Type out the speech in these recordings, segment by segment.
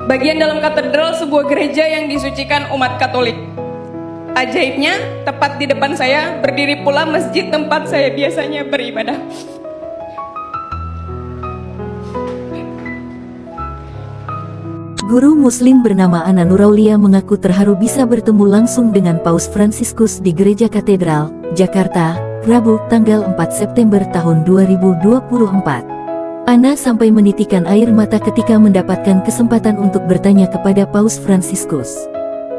Bagian dalam katedral sebuah gereja yang disucikan umat Katolik. Ajaibnya, tepat di depan saya berdiri pula masjid tempat saya biasanya beribadah. Guru Muslim bernama Ana Nuraulia mengaku terharu bisa bertemu langsung dengan Paus Fransiskus di Gereja Katedral, Jakarta, Rabu, tanggal 4 September tahun 2024. Ana sampai menitikan air mata ketika mendapatkan kesempatan untuk bertanya kepada Paus Fransiskus.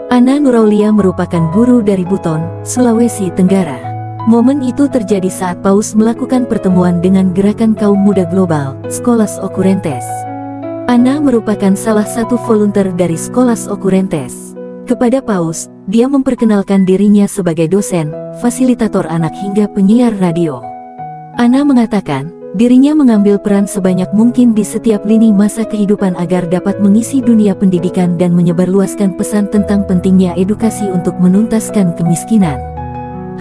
Ana Nuraulia merupakan guru dari Buton, Sulawesi Tenggara. Momen itu terjadi saat Paus melakukan pertemuan dengan gerakan kaum muda global, Scholas Occurrentes. Ana merupakan salah satu volunteer dari Scholas Occurrentes. Kepada Paus, dia memperkenalkan dirinya sebagai dosen, fasilitator anak hingga penyiar radio. Ana mengatakan, dirinya mengambil peran sebanyak mungkin di setiap lini masa kehidupan agar dapat mengisi dunia pendidikan dan menyebarluaskan pesan tentang pentingnya edukasi untuk menuntaskan kemiskinan.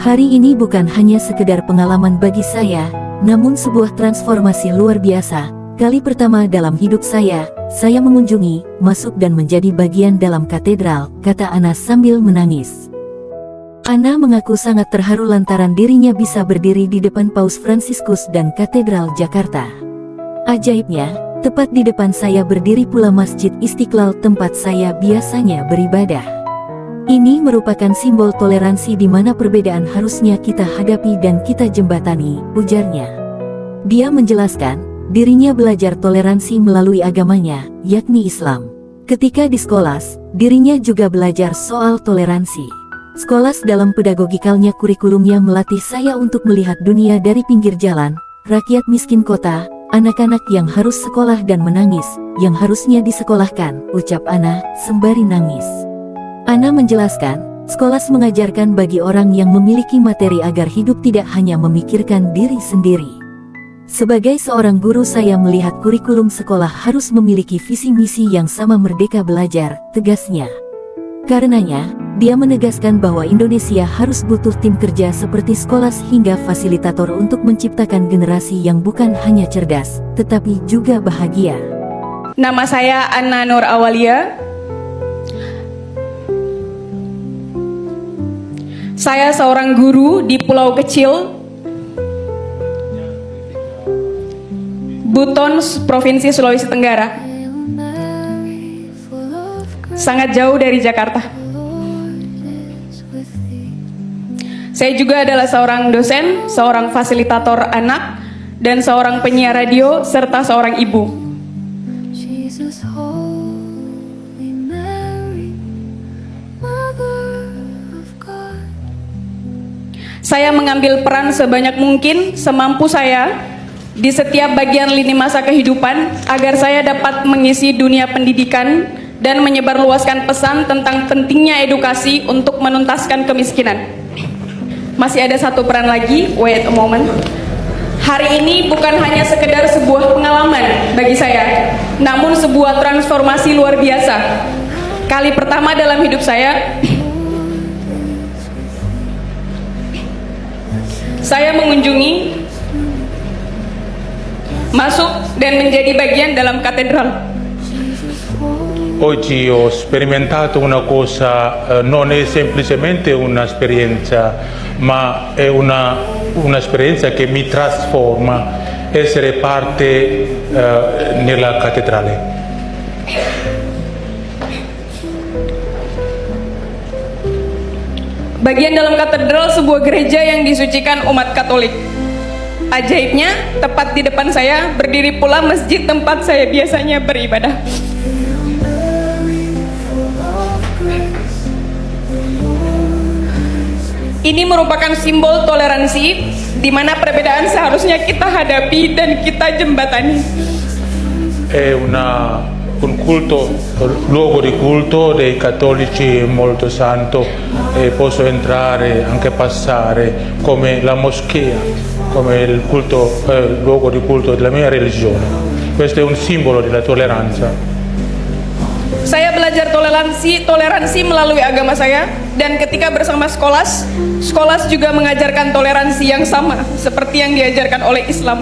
Hari ini bukan hanya sekedar pengalaman bagi saya, namun sebuah transformasi luar biasa. Kali pertama dalam hidup saya mengunjungi, masuk dan menjadi bagian dalam katedral, kata Ana sambil menangis. Ana mengaku sangat terharu lantaran dirinya bisa berdiri di depan Paus Fransiskus dan Katedral Jakarta. Ajaibnya, tepat di depan saya berdiri pula Masjid Istiqlal tempat saya biasanya beribadah. Ini merupakan simbol toleransi di mana perbedaan harusnya kita hadapi dan kita jembatani, ujarnya. Dia menjelaskan, dirinya belajar toleransi melalui agamanya, yakni Islam. Ketika di Scholas, dirinya juga belajar soal toleransi. Scholas dalam pedagogikalnya kurikulumnya melatih saya untuk melihat dunia dari pinggir jalan, rakyat miskin kota, anak-anak yang harus sekolah dan menangis, yang harusnya disekolahkan, ucap Ana, sembari nangis. Ana menjelaskan, Scholas mengajarkan bagi orang yang memiliki materi agar hidup tidak hanya memikirkan diri sendiri. Sebagai seorang guru saya melihat kurikulum sekolah harus memiliki visi misi yang sama merdeka belajar, tegasnya. Karenanya, dia menegaskan bahwa Indonesia harus butuh tim kerja seperti Scholas hingga fasilitator untuk menciptakan generasi yang bukan hanya cerdas, tetapi juga bahagia. Nama saya Ana Nuraulia. Saya seorang guru di pulau kecil Buton, Provinsi Sulawesi Tenggara. Sangat jauh dari Jakarta. Saya juga adalah seorang dosen, seorang fasilitator anak, dan seorang penyiar radio, serta seorang ibu. Saya mengambil peran sebanyak mungkin, semampu saya, di setiap bagian lini masa kehidupan, agar saya dapat mengisi dunia pendidikan dan menyebarluaskan pesan tentang pentingnya edukasi untuk menuntaskan kemiskinan. Masih ada satu peran lagi, wait a moment. Hari ini bukan hanya sekedar sebuah pengalaman bagi saya, namun sebuah transformasi luar biasa. Kali pertama dalam hidup saya mengunjungi, masuk dan menjadi bagian dalam katedral. Oggi ho sperimentato una cosa, non è semplicemente un'esperienza, ma è un'esperienza che mi trasforma, essere parte nella cattedrale. Bagian dalam katedral sebuah gereja yang disucikan umat Katolik. Ajaibnya, tepat di depan saya berdiri pula masjid tempat saya biasanya beribadah. Ini merupakan simbol toleransi, di mana perbedaan seharusnya kita hadapi dan kita jembatani. È una un culto, luogo di culto dei cattolici molto santo, e posso entrare, anche passare come la moschea, come il culto, luogo di culto della mia religione. Questo è un simbolo della tolleranza. Saya belajar toleransi melalui agama saya, dan ketika bersama Skolas juga mengajarkan toleransi yang sama seperti yang diajarkan oleh Islam.